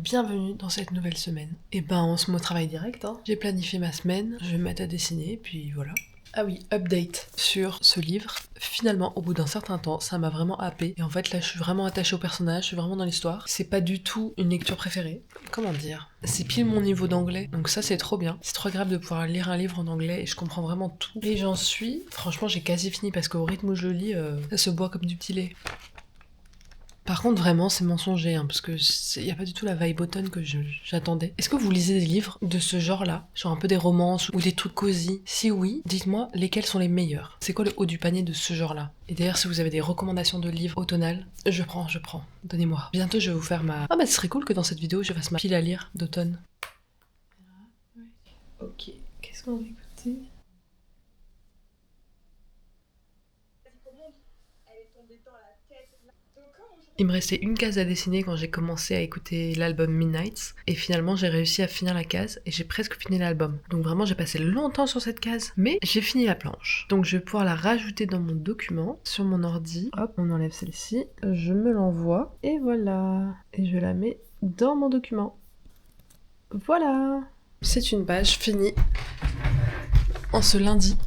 bienvenue dans cette nouvelle semaine. Et ben on se met au travail direct, hein. J'ai planifié ma semaine, je vais me mettre à dessiner, puis voilà. Ah oui, update sur ce livre. Finalement, au bout d'un certain temps, ça m'a vraiment happé. Et en fait, là, je suis vraiment attachée au personnage, je suis vraiment dans l'histoire. C'est pas du tout une lecture préférée. Comment dire? C'est pile mon niveau d'anglais, donc ça, c'est trop bien. C'est trop agréable de pouvoir lire un livre en anglais et je comprends vraiment tout. Et j'en suis... Franchement, j'ai quasi fini parce qu'au rythme où je le lis, ça se boit comme du petit lait. Par contre, vraiment, c'est mensonger, hein, parce que y a pas du tout la vibe automne que j'attendais. Est-ce que vous lisez des livres de ce genre-là, genre un peu des romances ou des trucs cosy? Si oui, dites-moi lesquels sont les meilleurs. C'est quoi le haut du panier de ce genre-là? Et d'ailleurs, si vous avez des recommandations de livres automnales, je prends. Donnez-moi. Bientôt, je vais vous faire ma... Ah bah, ce serait cool que dans cette vidéo, je fasse ma pile à lire d'automne. Ok, qu'est-ce qu'on va écouter? Il me restait une case à dessiner quand j'ai commencé à écouter l'album Midnights, et finalement j'ai réussi à finir la case et j'ai presque fini l'album. Donc vraiment j'ai passé longtemps sur cette case, mais j'ai fini la planche. Donc je vais pouvoir la rajouter dans mon document, sur mon ordi. Hop, on enlève celle-ci, je me l'envoie, et voilà. Et je la mets dans mon document. Voilà. C'est une page finie en ce lundi.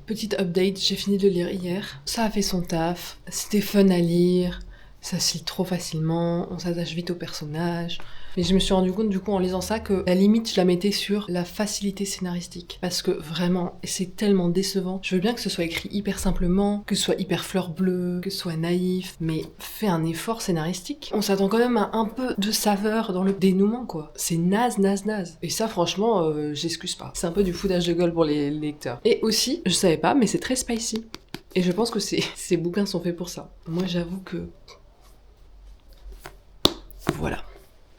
Petite update, j'ai fini de lire hier. Ça a fait son taf, c'était fun à lire, ça se lit trop facilement, on s'attache vite au personnage. Mais je me suis rendu compte du coup en lisant ça que la limite je la mettais sur la facilité scénaristique. Parce que vraiment, c'est tellement décevant. Je veux bien que ce soit écrit hyper simplement, que ce soit hyper fleur bleue, que ce soit naïf, mais fais un effort scénaristique. On s'attend quand même à un peu de saveur dans le dénouement quoi. C'est naze. Et ça franchement, j'excuse pas. C'est un peu du foutage de gueule pour les lecteurs. Et aussi, je savais pas, mais c'est très spicy. Et je pense que ces bouquins sont faits pour ça. Moi j'avoue que... Voilà.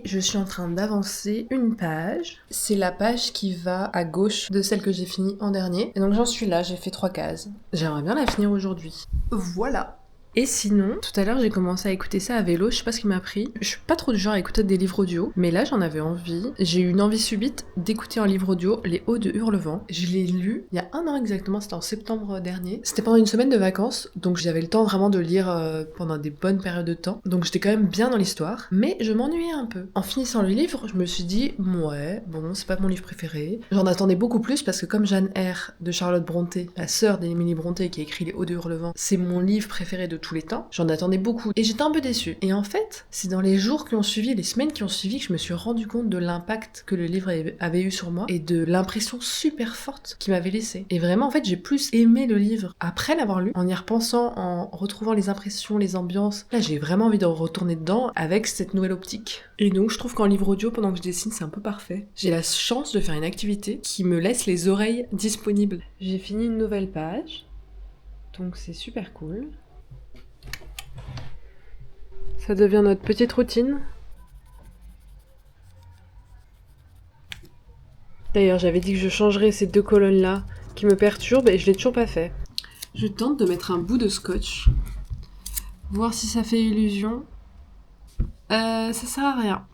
Je suis en train d'avancer une page. C'est la page qui va à gauche de celle que j'ai finie en dernier. Et donc j'en suis là, j'ai fait 3 cases. J'aimerais bien la finir aujourd'hui. Voilà. Et sinon, tout à l'heure j'ai commencé à écouter ça à vélo, je sais pas ce qui m'a pris. Je suis pas trop du genre à écouter des livres audio, mais là j'en avais envie. J'ai eu une envie subite d'écouter un livre audio, Les Hauts de Hurlevent. Je l'ai lu il y a 1 an exactement, c'était en septembre dernier. C'était pendant une semaine de vacances, donc j'avais le temps vraiment de lire pendant des bonnes périodes de temps. Donc j'étais quand même bien dans l'histoire, mais je m'ennuyais un peu. En finissant le livre, je me suis dit, ouais, bon, c'est pas mon livre préféré. J'en attendais beaucoup plus parce que comme Jeanne R. de Charlotte Brontë, la sœur d'Émilie Brontë qui a écrit Les Hauts de Hurlevent, c'est mon livre préféré de tous les temps, j'en attendais beaucoup et j'étais un peu déçue. Et en fait, c'est dans les jours qui ont suivi, les semaines qui ont suivi, que je me suis rendu compte de l'impact que le livre avait eu sur moi et de l'impression super forte qu'il m'avait laissé. Et vraiment, en fait, j'ai plus aimé le livre après l'avoir lu, en y repensant, en retrouvant les impressions, les ambiances. Là, j'ai vraiment envie de retourner dedans avec cette nouvelle optique. Et donc, je trouve qu'en livre audio, pendant que je dessine, c'est un peu parfait. J'ai la chance de faire une activité qui me laisse les oreilles disponibles. J'ai fini une nouvelle page, donc c'est super cool. Ça devient notre petite routine. D'ailleurs, j'avais dit que je changerais ces 2 colonnes-là qui me perturbent et je l'ai toujours pas fait. Je tente de mettre un bout de scotch. Voir si ça fait illusion. Ça sert à rien.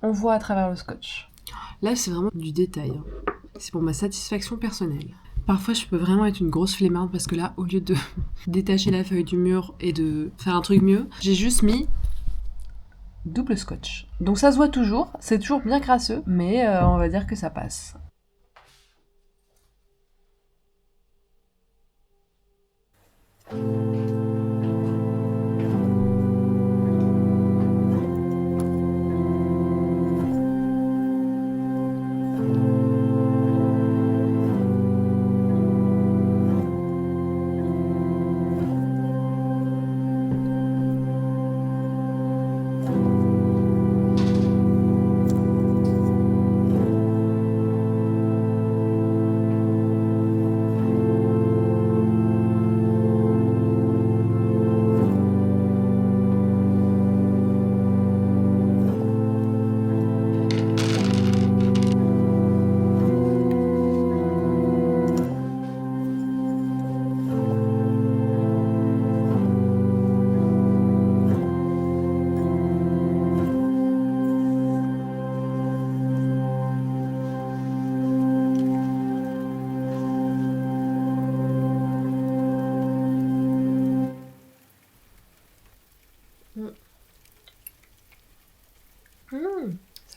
On voit à travers le scotch. Là, c'est vraiment du détail. C'est pour ma satisfaction personnelle. Parfois, je peux vraiment être une grosse flemmarde parce que là, au lieu de détacher la feuille du mur et de faire un truc mieux, j'ai juste mis double scotch. Donc ça se voit toujours, c'est toujours bien crasseux, mais on va dire que ça passe.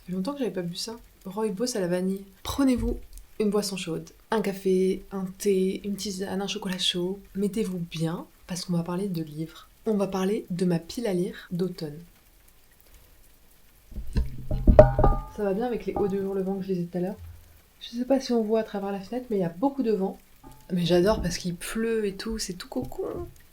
fait longtemps que j'avais pas bu ça. Rooibos à la vanille. Prenez-vous une boisson chaude, un café, un thé, une tisane, un chocolat chaud. Mettez-vous bien, parce qu'on va parler de livres. On va parler de ma pile à lire d'automne. Ça va bien avec les hauts de Hurlevent que je disais tout à l'heure. Je sais pas si on voit à travers la fenêtre, mais il y a beaucoup de vent. Mais j'adore parce qu'il pleut et tout, c'est tout cocon.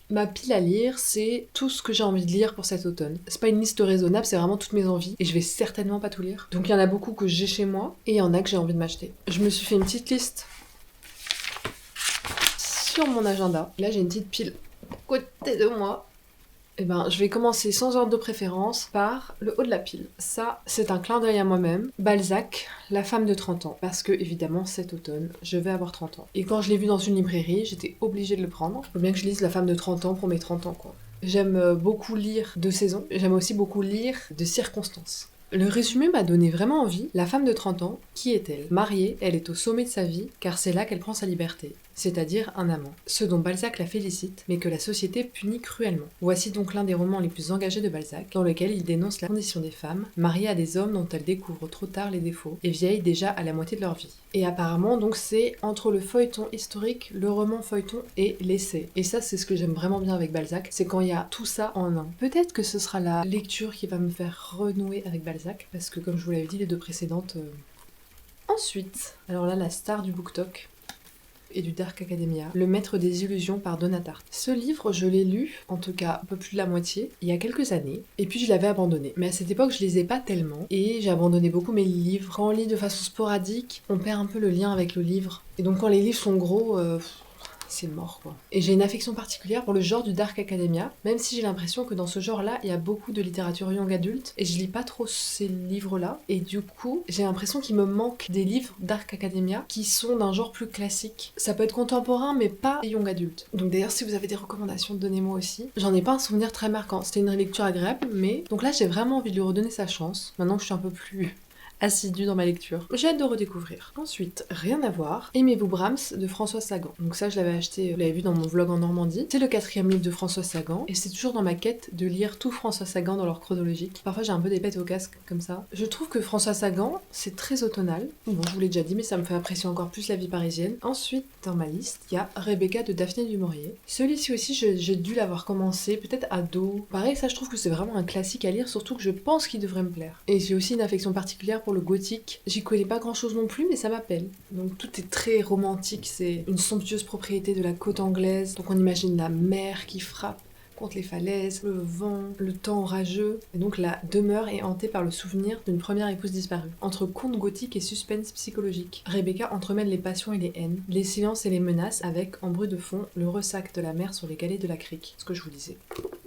Ma pile à lire, c'est tout ce que j'ai envie de lire pour cet automne. C'est pas une liste raisonnable, c'est vraiment toutes mes envies. Et je vais certainement pas tout lire. Donc il y en a beaucoup que j'ai chez moi, et il y en a que j'ai envie de m'acheter. Je me suis fait une petite liste sur mon agenda. Là j'ai une petite pile à côté de moi. Eh ben, je vais commencer sans ordre de préférence par le haut de la pile. Ça, c'est un clin d'œil à moi-même. Balzac, La femme de 30 ans. Parce que, évidemment, cet automne, je vais avoir 30 ans. Et quand je l'ai vu dans une librairie, j'étais obligée de le prendre. Faut bien que je lise La femme de 30 ans pour mes 30 ans, quoi. J'aime beaucoup lire de saison. J'aime aussi beaucoup lire de circonstances. Le résumé m'a donné vraiment envie. La femme de 30 ans, qui est-elle? Mariée, elle est au sommet de sa vie, car c'est là qu'elle prend sa liberté, c'est-à-dire un amant. Ce dont Balzac la félicite, mais que la société punit cruellement. Voici donc l'un des romans les plus engagés de Balzac, dans lequel il dénonce la condition des femmes, mariées à des hommes dont elles découvrent trop tard les défauts, et vieilles déjà à la moitié de leur vie. Et apparemment, donc c'est entre le feuilleton historique, le roman feuilleton et l'essai. Et ça, c'est ce que j'aime vraiment bien avec Balzac, c'est quand il y a tout ça en un. Peut-être que ce sera la lecture qui va me faire renouer avec Balzac, parce que comme je vous l'avais dit, les deux précédentes... Ensuite, alors là, la star du BookTok et du Dark Academia, Le Maître des Illusions par Donna Tartt. Ce livre, je l'ai lu, en tout cas un peu plus de la moitié, il y a quelques années, et puis je l'avais abandonné. Mais à cette époque, je lisais pas tellement, et j'ai abandonné beaucoup mes livres. Quand on lit de façon sporadique, on perd un peu le lien avec le livre. Et donc quand les livres sont gros... c'est mort quoi. Et j'ai une affection particulière pour le genre du Dark Academia, même si j'ai l'impression que dans ce genre-là, il y a beaucoup de littérature young adulte, et je lis pas trop ces livres-là, et du coup, j'ai l'impression qu'il me manque des livres Dark Academia qui sont d'un genre plus classique. Ça peut être contemporain, mais pas young adulte. Donc d'ailleurs, si vous avez des recommandations, donnez-moi aussi. J'en ai pas un souvenir très marquant, c'était une lecture agréable, mais... Donc là, j'ai vraiment envie de lui redonner sa chance, maintenant que je suis un peu plus... assidue dans ma lecture. J'ai hâte de redécouvrir. Ensuite, rien à voir, Aimez-vous Brahms de Françoise Sagan. Donc ça, je l'avais acheté, vous l'avez vu dans mon vlog en Normandie. C'est le 4e livre de Françoise Sagan, et c'est toujours dans ma quête de lire tout Françoise Sagan dans l'ordre chronologique. Parfois, j'ai un peu des pètes au casque, comme ça. Je trouve que Françoise Sagan, c'est très automnal. Bon, je vous l'ai déjà dit, mais ça me fait apprécier encore plus la vie parisienne. Ensuite, dans ma liste, il y a Rebecca de Daphné du Maurier. Celui-ci aussi, j'ai dû l'avoir commencé, peut-être ado. Pareil, ça, je trouve que c'est vraiment un classique à lire, surtout que je pense qu'il devrait me plaire. Et j'ai aussi une affection particulière pour le gothique. J'y connais pas grand chose non plus, mais ça m'appelle. Donc tout est très romantique, c'est une somptueuse propriété de la côte anglaise. Donc on imagine la mer qui frappe contre les falaises, le vent, le temps orageux. Et donc la demeure est hantée par le souvenir d'une première épouse disparue. Entre conte gothique et suspense psychologique, Rebecca entremêle les passions et les haines, les silences et les menaces, avec, en bruit de fond, le ressac de la mer sur les galets de la crique. Ce que je vous disais.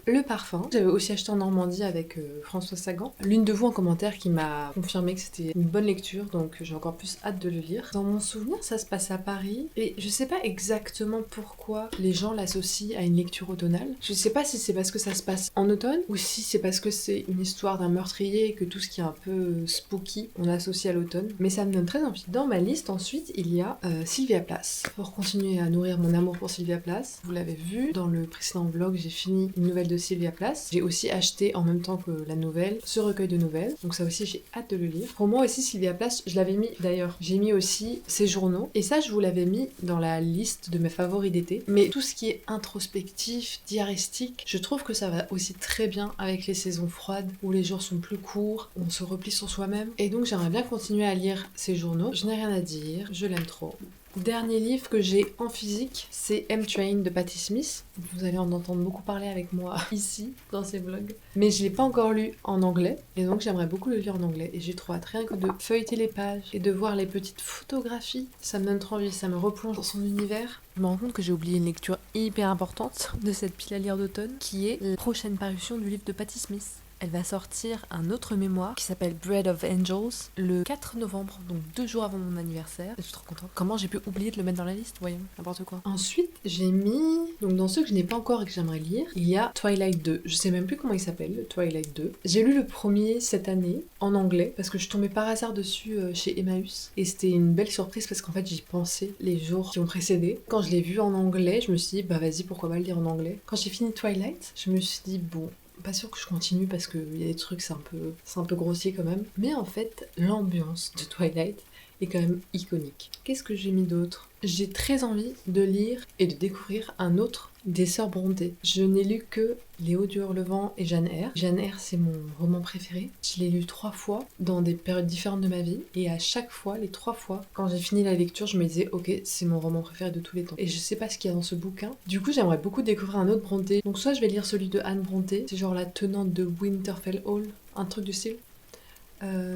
Le parfum, j'avais aussi acheté en Normandie avec Françoise Sagan. L'une de vous en commentaire qui m'a confirmé que c'était une bonne lecture, donc j'ai encore plus hâte de le lire. Dans mon souvenir, ça se passe à Paris, et je sais pas exactement pourquoi les gens l'associent à une lecture automnale. Je sais pas si c'est parce que ça se passe en automne, ou si c'est parce que c'est une histoire d'un meurtrier et que tout ce qui est un peu spooky, on l'associe à l'automne. Mais ça me donne très envie. Dans ma liste, ensuite, il y a Sylvia Plath. Pour continuer à nourrir mon amour pour Sylvia Plath, vous l'avez vu, dans le précédent vlog, j'ai fini une nouvelle de Sylvia Plath. J'ai aussi acheté en même temps que la nouvelle ce recueil de nouvelles, donc ça aussi j'ai hâte de le lire. Pour moi aussi Sylvia Plath, je l'avais mis d'ailleurs, j'ai mis aussi ses journaux, et ça je vous l'avais mis dans la liste de mes favoris d'été, mais tout ce qui est introspectif, diaristique, je trouve que ça va aussi très bien avec les saisons froides où les jours sont plus courts, où on se replie sur soi-même, et donc j'aimerais bien continuer à lire ses journaux. Je n'ai rien à dire, je l'aime trop. Dernier livre que j'ai en physique, c'est M-Train de Patti Smith. Vous allez en entendre beaucoup parler avec moi ici, dans ces vlogs. Mais je l'ai pas encore lu en anglais, et donc j'aimerais beaucoup le lire en anglais. Et j'ai trop hâte, rien que de feuilleter les pages et de voir les petites photographies. Ça me donne trop envie, ça me replonge dans son univers. Je me rends compte que j'ai oublié une lecture hyper importante de cette pile à lire d'automne, qui est la prochaine parution du livre de Patti Smith. Elle va sortir un autre mémoire qui s'appelle Bread of Angels le 4 novembre, donc 2 jours avant mon anniversaire. Je suis trop contente. Comment j'ai pu oublier de le mettre dans la liste? Voyons, n'importe quoi. Ensuite, j'ai mis... Donc dans ceux que je n'ai pas encore et que j'aimerais lire, il y a Twilight 2. Je sais même plus comment il s'appelle, Twilight 2. J'ai lu le premier cette année, en anglais, parce que je tombais par hasard dessus chez Emmaüs. Et c'était une belle surprise parce qu'en fait, j'y pensais les jours qui ont précédé. Quand je l'ai vu en anglais, je me suis dit, bah vas-y, pourquoi pas le lire en anglais. Quand j'ai fini Twilight, je me suis dit, bon... Pas sûr que je continue parce qu'il y a des trucs, c'est un peu grossier quand même. Mais en fait, l'ambiance de Twilight est quand même iconique. Qu'est-ce que j'ai mis d'autre? J'ai très envie de lire et de découvrir un autre des Sœurs Brontë. Je n'ai lu que Les Hauts du Hurlevent et Jane Eyre. Jane Eyre, c'est mon roman préféré. Je l'ai lu 3 fois dans des périodes différentes de ma vie. Et à chaque fois, les 3 fois, quand j'ai fini la lecture, je me disais « Ok, c'est mon roman préféré de tous les temps ». Et je sais pas ce qu'il y a dans ce bouquin. Du coup, j'aimerais beaucoup découvrir un autre Brontë. Donc soit je vais lire celui de Anne Brontë, c'est genre la tenante de Winterfell Hall, un truc du style.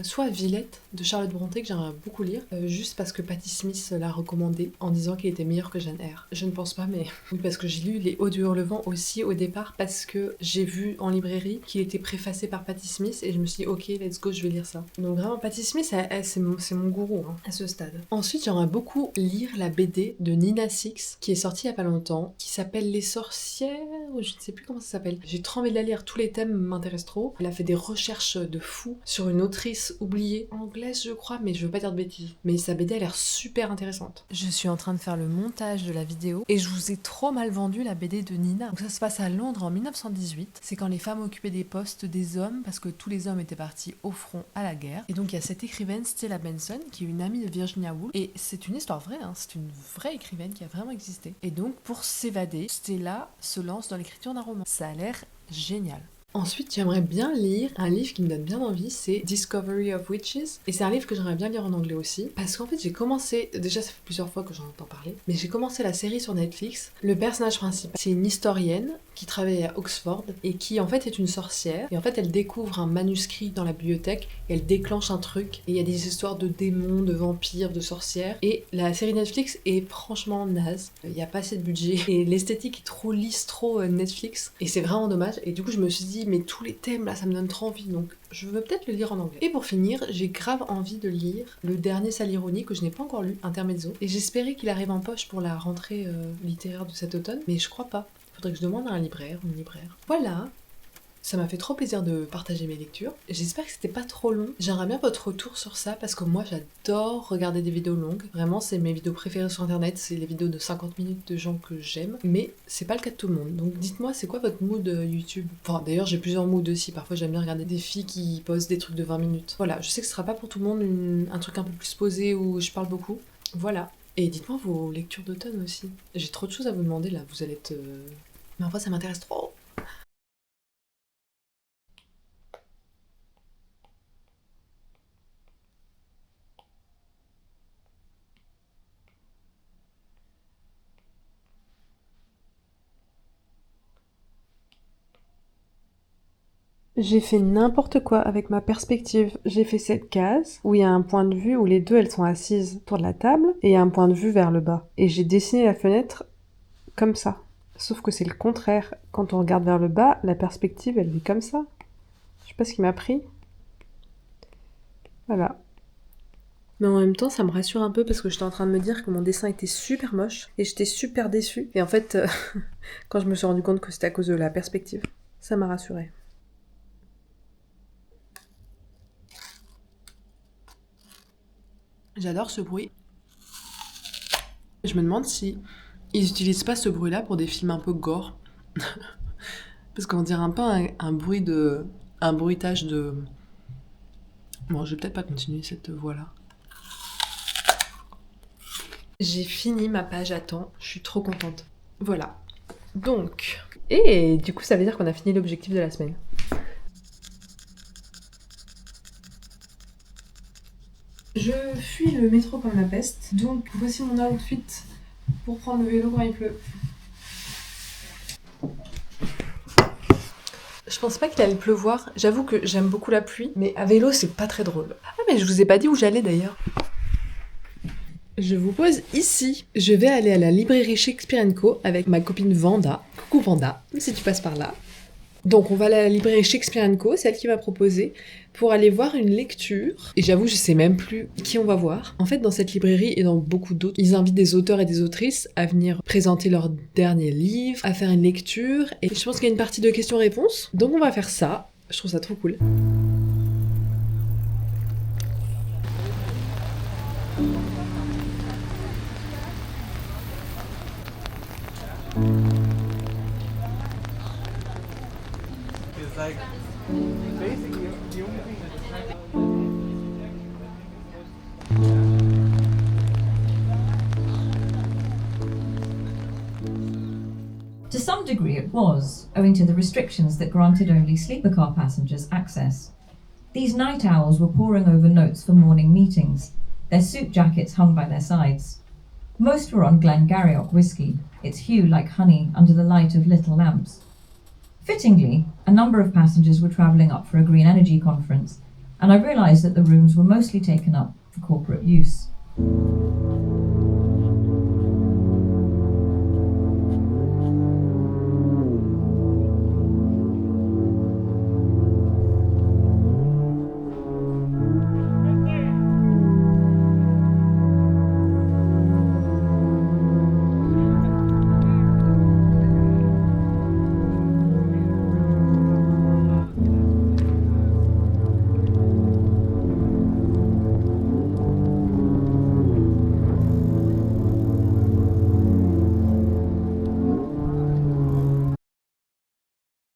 Soit Villette de Charlotte Brontë que j'aimerais beaucoup lire, juste parce que Patti Smith l'a recommandé en disant qu'il était meilleur que Jane Eyre. Je ne pense pas, mais oui, parce que j'ai lu Les Hauts du Hurlevent aussi au départ parce que j'ai vu en librairie qu'il était préfacé par Patti Smith et je me suis dit ok, let's go, je vais lire ça. Donc vraiment Patti Smith, c'est mon gourou à ce stade. Ensuite, j'aimerais beaucoup lire la BD de Nina Six qui est sortie il y a pas longtemps, qui s'appelle Les Sorcières, ou je ne sais plus comment ça s'appelle. J'ai trop envie de la lire, tous les thèmes m'intéressent trop. Elle a fait des recherches de fou sur une autrice oubliée, anglaise je crois, mais je veux pas dire de bêtises. Mais sa BD a l'air super intéressante. Je suis en train de faire le montage de la vidéo et je vous ai trop mal vendu la BD de Nina. Donc ça se passe à Londres en 1918. C'est quand les femmes occupaient des postes des hommes parce que tous les hommes étaient partis au front à la guerre. Et donc il y a cette écrivaine Stella Benson qui est une amie de Virginia Woolf et c'est une histoire vraie, hein. C'est une vraie écrivaine qui a vraiment existé. Et donc pour s'évader, Stella se lance dans l'écriture d'un roman. Ça a l'air génial. Ensuite, j'aimerais bien lire un livre qui me donne bien envie, c'est Discovery of Witches. Et c'est un livre que j'aimerais bien lire en anglais aussi. Parce qu'en fait, j'ai commencé, déjà ça fait plusieurs fois que j'en entends parler, mais j'ai commencé la série sur Netflix. Le personnage principal, c'est une historienne qui travaille à Oxford et qui en fait est une sorcière. Et en fait, elle découvre un manuscrit dans la bibliothèque et elle déclenche un truc. Et il y a des histoires de démons, de vampires, de sorcières. Et la série Netflix est franchement naze. Il n'y a pas assez de budget. Et l'esthétique est trop lisse, trop Netflix. Et c'est vraiment dommage. Et du coup, je me suis dit, mais tous les thèmes là, ça me donne trop envie. Donc, je veux peut-être le lire en anglais. Et pour finir, j'ai grave envie de lire le dernier Salironi que je n'ai pas encore lu, Intermezzo. Et j'espérais qu'il arrive en poche pour la rentrée littéraire de cet automne. Mais je crois pas. Faudrait que je demande à un libraire ou une libraire. Voilà, ça m'a fait trop plaisir de partager mes lectures. J'espère que c'était pas trop long. J'aimerais bien votre retour sur ça parce que moi j'adore regarder des vidéos longues. Vraiment, c'est mes vidéos préférées sur internet, c'est les vidéos de 50 minutes de gens que j'aime. Mais c'est pas le cas de tout le monde. Donc dites-moi, c'est quoi votre mood YouTube? Enfin, d'ailleurs, j'ai plusieurs moods aussi. Parfois, j'aime bien regarder des filles qui posent des trucs de 20 minutes. Voilà, je sais que ce sera pas pour tout le monde un truc un peu plus posé où je parle beaucoup. Voilà. Et dites-moi vos lectures d'automne aussi. J'ai trop de choses à vous demander là. Vous allez être... Mais en fait, ça m'intéresse trop. J'ai fait n'importe quoi avec ma perspective. J'ai fait cette case où il y a un point de vue où les deux elles sont assises autour de la table et il y a un point de vue vers le bas. Et j'ai dessiné la fenêtre comme ça. Sauf que c'est le contraire. Quand on regarde vers le bas, la perspective elle est comme ça. Je sais pas ce qui m'a pris. Voilà. Mais en même temps, ça me rassure un peu parce que j'étais en train de me dire que mon dessin était super moche et j'étais super déçue. Et en fait, quand je me suis rendu compte que c'était à cause de la perspective, ça m'a rassurée. J'adore ce bruit. Je me demande si ils utilisent pas ce bruit-là pour des films un peu gore. Parce qu'on dirait un peu un bruitage de... Bon, je vais peut-être pas continuer cette voie-là. J'ai fini ma page à temps, je suis trop contente. Voilà. Donc... Et du coup, ça veut dire qu'on a fini l'objectif de la semaine. Je fuis le métro comme la peste, donc voici mon outfit pour prendre le vélo quand il pleut. Je pense pas qu'il allait pleuvoir, j'avoue que j'aime beaucoup la pluie, mais à vélo c'est pas très drôle. Ah mais je vous ai pas dit où j'allais d'ailleurs. Je vous pose ici. Je vais aller à la librairie Shakespeare & Co avec ma copine Vanda. Coucou Vanda, si tu passes par là. Donc on va à la librairie Shakespeare & Co, c'est elle qui m'a proposé, pour aller voir une lecture. Et j'avoue, je sais même plus qui on va voir. En fait, dans cette librairie et dans beaucoup d'autres, ils invitent des auteurs et des autrices à venir présenter leur dernier livre, à faire une lecture. Et je pense qu'il y a une partie de questions-réponses. Donc on va faire ça. Je trouve ça trop cool. like basically the only thing To some degree it was, owing to the restrictions that granted only sleeper car passengers access. These night owls were poring over notes for morning meetings, their suit jackets hung by their sides. Most were on Glengarioch whiskey, its hue like honey under the light of little lamps. Fittingly, a number of passengers were travelling up for a green energy conference, and I realised that the rooms were mostly taken up for corporate use.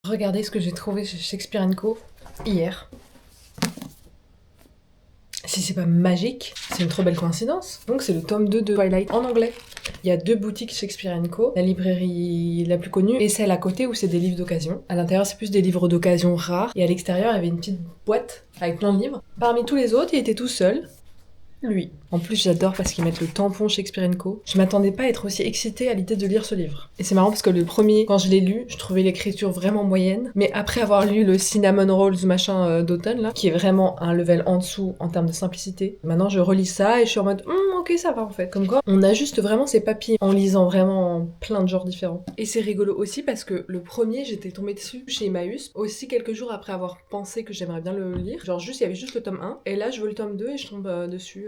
Regardez ce que j'ai trouvé chez Shakespeare & Co. hier. Si c'est pas magique, c'est une trop belle coïncidence. Donc c'est le tome 2 de Twilight en anglais. Il y a 2 boutiques Shakespeare & Co. La librairie la plus connue et celle à côté où c'est des livres d'occasion. À l'intérieur c'est plus des livres d'occasion rares. Et à l'extérieur il y avait une petite boîte avec plein de livres. Parmi tous les autres il était tout seul. Lui. En plus, j'adore parce qu'ils mettent le tampon Shakespeare & Co. Je m'attendais pas à être aussi excitée à l'idée de lire ce livre. Et c'est marrant parce que le premier, quand je l'ai lu, je trouvais l'écriture vraiment moyenne. Mais après avoir lu le Cinnamon Rolls machin d'automne, là, qui est vraiment un level en dessous en termes de simplicité, maintenant je relis ça et je suis en mode ok, ça va en fait. Comme quoi, on ajuste vraiment ses papilles en lisant vraiment plein de genres différents. Et c'est rigolo aussi parce que le premier, j'étais tombée dessus chez Emmaüs, aussi quelques jours après avoir pensé que j'aimerais bien le lire. Genre juste, il y avait juste le tome 1, et là je veux le tome 2 et je tombe dessus.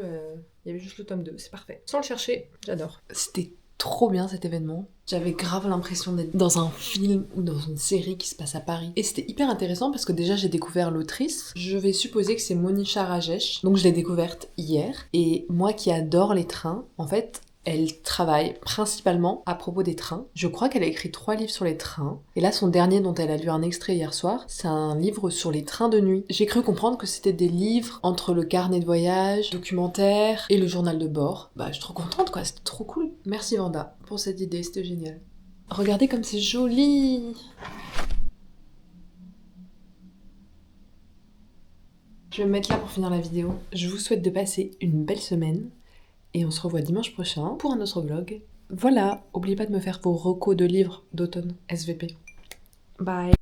Il y avait juste le tome 2, c'est parfait. Sans le chercher, j'adore. C'était trop bien cet événement. J'avais grave l'impression d'être dans un film ou dans une série qui se passe à Paris. Et c'était hyper intéressant parce que déjà j'ai découvert l'autrice. Je vais supposer que c'est Monisha Rajesh. Donc je l'ai découverte hier. Et moi qui adore les trains, en fait, elle travaille principalement à propos des trains. Je crois qu'elle a écrit 3 livres sur les trains. Et là, son dernier dont elle a lu un extrait hier soir, c'est un livre sur les trains de nuit. J'ai cru comprendre que c'était des livres entre le carnet de voyage, documentaire et le journal de bord. Bah, je suis trop contente quoi, c'était trop cool. Merci Vanda pour cette idée, c'était génial. Regardez comme c'est joli! Je vais me mettre là pour finir la vidéo. Je vous souhaite de passer une belle semaine. Et on se revoit dimanche prochain pour un autre vlog. Voilà, n'oubliez pas de me faire vos recos de livres d'automne SVP. Bye!